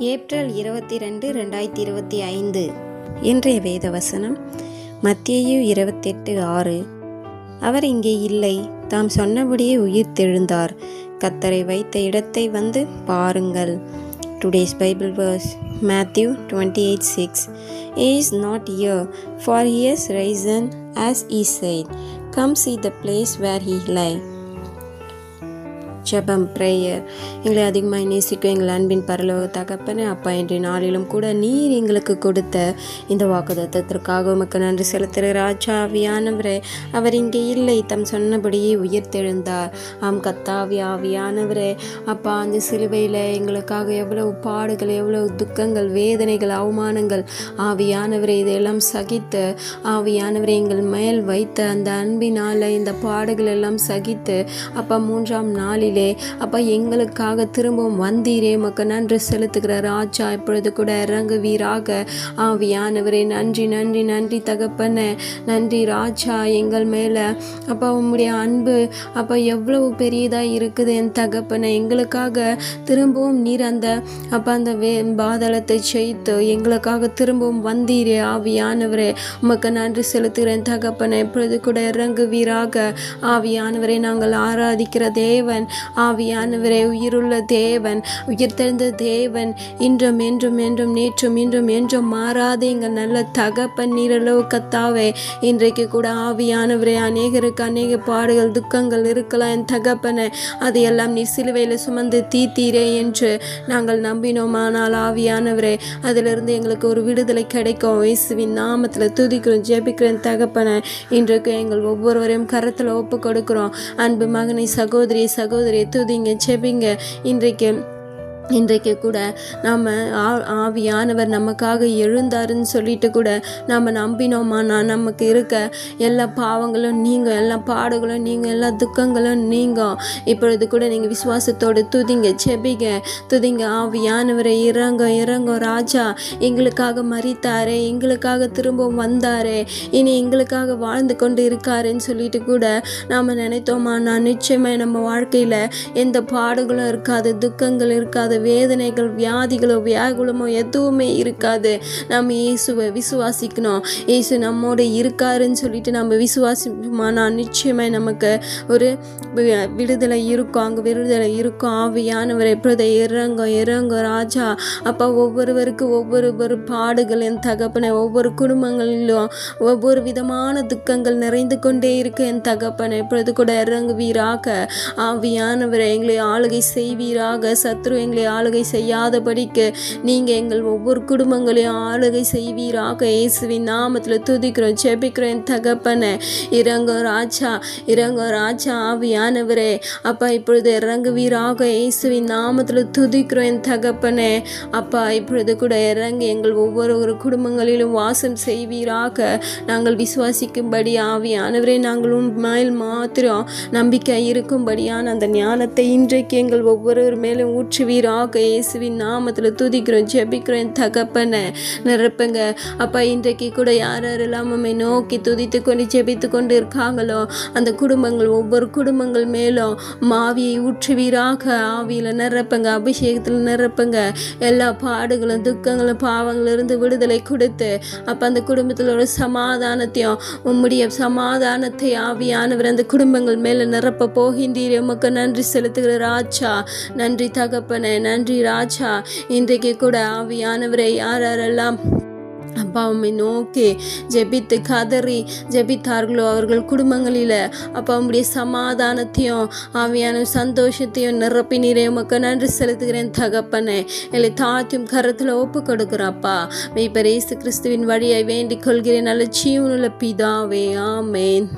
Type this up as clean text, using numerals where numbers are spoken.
April 22, 2025. இன்றைய வேத வசனம் மத்தேயு 28:6. அவர் இங்கே இல்லை, தாம் சொன்னபடியே உயிர்த்தெழுந்தார். கர்த்தரை வைத்த இடத்தை வந்து பாருங்கள். Today's Bible verse Matthew 28:6. He is not here, for he has risen as he said. Come see the place where he lay. ஜெபம் பிரேயர். எங்களை அதிகமாக நேசிக்கும் எங்கள் அன்பின் பரலோக தகப்பனே, அப்பா, இன்றைய நாளிலும் கூட நீர் எங்களுக்கு கொடுத்த இந்த வாக்குத்தத்தத்திற்காக உமக்கு நன்றி செலுத்துகிற ராஜாவியானவரே. அவர் இங்கே இல்லை, தம் சொன்னபடியே உயிர்த்தெழுந்தார். கர்த்தாவி ஆவியானவரே, அப்பா, அந்த சிலுவையில் எங்களுக்காக எவ்வளவு பாடுகள், எவ்வளவு துக்கங்கள், வேதனைகள், அவமானங்கள், ஆவியானவரே, இதையெல்லாம் சகித்து ஆவியானவரை எங்கள் மேல் வைத்த அந்த அன்பினால் இந்த பாடுகள் எல்லாம் சகித்து அப்பா மூன்றாம் நாளில் அப்பா எங்களுக்காக திரும்பவும் வந்தீரே. உமக்கு நன்றி செலுத்துகிற ராஜா. இப்பொழுது கூட இறங்குவீராக ஆவியானவரே. நன்றி நன்றி நன்றி தகப்பனே, நன்றி ராஜா. எங்கள் மேல அப்பா உம்முடைய அன்பு அப்பா எவ்வளவு பெரியதாக இருக்குது என் தகப்பனை. எங்களுக்காக திரும்பவும் நீர் அந்த அப்பா அந்த பாதளத்தை செய்து எங்களுக்காக திரும்பவும் வந்தீரே ஆவியானவரே. உமக்கு நன்றி செலுத்துகிறேன் தகப்பனை. இப்பொழுது கூட இறங்குவீராக ஆவியானவரை. நாங்கள் ஆராதிக்கிற தேவன் ஆவியானவரே, உயிருள்ள தேவன், உயிர்த்தெழுந்த தேவன், இன்றும் என்றும் என்றும் நேற்றும் இன்றும் என்றும் மாறாத எங்கள் நல்ல தகப்பன் நீரளவு கர்த்தாவே. இன்றைக்கு கூட ஆவியானவரே, அநேகருக்கு அநேக பாடுகள், துக்கங்கள் இருக்கலாம் என் தகப்பனை. அதையெல்லாம் நீ சிலுவையில் சுமந்து தீத்தீரே என்று நாங்கள் நம்பினோமானால் ஆவியானவரே, அதிலிருந்து எங்களுக்கு ஒரு விடுதலை கிடைக்கும். இயேசுவின் நாமத்தில் துதிக்கிறோம், ஜெபிக்கிறேன் தகப்பனை. இன்றைக்கு எங்கள் ஒவ்வொருவரையும் கரத்தில் ஒப்பு கொடுக்கிறோம். அன்பு மகனை, சகோதரி துதிங்க, செபிங்க. இன்றைக்கு கூட நாம் ஆவியானவர் நமக்காக எழுந்தாருன்னு சொல்லிட்டு கூட நாம் நம்பினோமானா நமக்கு இருக்க எல்லா பாவங்களும் நீங்கும், எல்லா பாடுகளும் நீங்கும், எல்லா துக்கங்களும் நீங்கும். இப்பொழுது கூட நீங்கள் விசுவாசத்தோடு துதிங்க, செபிங்க, துதிங்க. ஆவியானவரை இறங்கும் ராஜா. எங்களுக்காக மரித்தாரே, எங்களுக்காக திரும்பவும் வந்தாரே, இனி எங்களுக்காக வாழ்ந்து கொண்டு இருக்காருன்னு சொல்லிட்டு கூட நாம் நினைத்தோமானா நிச்சயமாக நம்ம வாழ்க்கையில் எந்த பாடுகளும் இருக்காது, துக்கங்கள் இருக்காது, வேதனைகள், வியாதிகளோ வியாகுலமோ எதுவுமே இருக்காது. நம்ம இயேசுவை விசுவாசிக்கணும். இயேசு நம்மோட இருக்காருன்னு சொல்லிட்டு நம்ம விசுவாசிப்போமானா நிச்சயமாக நமக்கு ஒரு விடுதலை இருக்கும், அங்கே விடுதலை இருக்கும். ஆவியானவரை இப்பொழுது இறங்கும் ராஜா. அப்போ ஒவ்வொருவருக்கு ஒவ்வொரு பாடுகள் என் தகப்பனை. ஒவ்வொரு குடும்பங்களிலும் ஒவ்வொரு விதமான துக்கங்கள் நிறைந்து கொண்டே இருக்கு என் தகப்பனை. இப்பொழுது கூட இறங்குவீராக ஆவியானவரை. எங்களை ஆளுகை செய்வீராக. சத்ரு எங்களை ஆளுகை செய்யாதபடிக்கு நீங்கள் எங்கள் ஒவ்வொரு குடும்பங்களையும் ஆளுகை செய்வீராக. இயேசுவின் நாமத்தில் துதிக்கிறோம், ஜெபிக்கிறேன் தகப்பனே. இறங்கும் ராஜா ஆவியானவரே. அப்பா இப்பொழுது இறங்குவீராக. இயேசுவின் நாமத்தில் துதிக்கிறோம் தகப்பனே. அப்பா இப்பொழுது கூட இறங்கி எங்கள் ஒவ்வொரு குடும்பங்களிலும் வாசம் செய்வீராக. நாங்கள் விசுவாசிக்கும்படி ஆவியானவரே, நாங்கள் மேல் மாத்திரம் நம்பிக்கை இருக்கும்படியான அந்த ஞானத்தை இன்றைக்கு எங்கள் ஒவ்வொரு மேலும் ஊற்றுவீராக. இயேசுவின் நாமத்தில் துதிக்கிறோம், ஜெபிக்கிறோம் தகப்பனை. நிரப்புங்க அப்பா. இன்றைக்கு கூட யாரெல்லாம் நம்மை நோக்கி துதித்து கொண்டு ஜெபித்து கொண்டு இருக்காங்களோ அந்த குடும்பங்கள், ஒவ்வொரு குடும்பங்கள் மேலும் ஆவியை ஊற்றுவீராக. ஆவியில் நிரப்புங்க, அபிஷேகத்தில் நிரப்புங்க. எல்லா பாடுகளும், துக்கங்களும், பாவங்களிலிருந்து விடுதலை கொடுத்து அப்போ அந்த குடும்பத்தில் ஒரு சமாதானத்தையும் உம்முடைய சமாதானத்தை ஆவியானவர் அந்த குடும்பங்கள் மேலே நிரப்ப போகின்றீரே. உமக்கு நன்றி செலுத்துகிற ராஜா. நன்றி தகப்பனே, நன்றி ராஜா. இன்றைக்கு கூட ஆவியானவரை யாரெல்லாம் அப்பா உம்மை நோக்கி ஜெபித்து கதறி ஜெபித்தார்களோ அவர்கள் குடும்பங்களில் அப்பா உம்முடைய சமாதானத்தையும் ஆவியான சந்தோஷத்தையும் நிரப்பினீரே. உமக்கு நன்றி செலுத்துகிறேன் தகப்பனே. இல்லை தாத்தியும் கரத்தில் ஒப்பு கொடுக்குறாப்பா. மெய்ப்பர் இயேசு கிறிஸ்துவின் வழியை வேண்டிக் கொள்கிறேன் நல்ல ஜீவனுள்ள பிதாவே. ஆமேன்.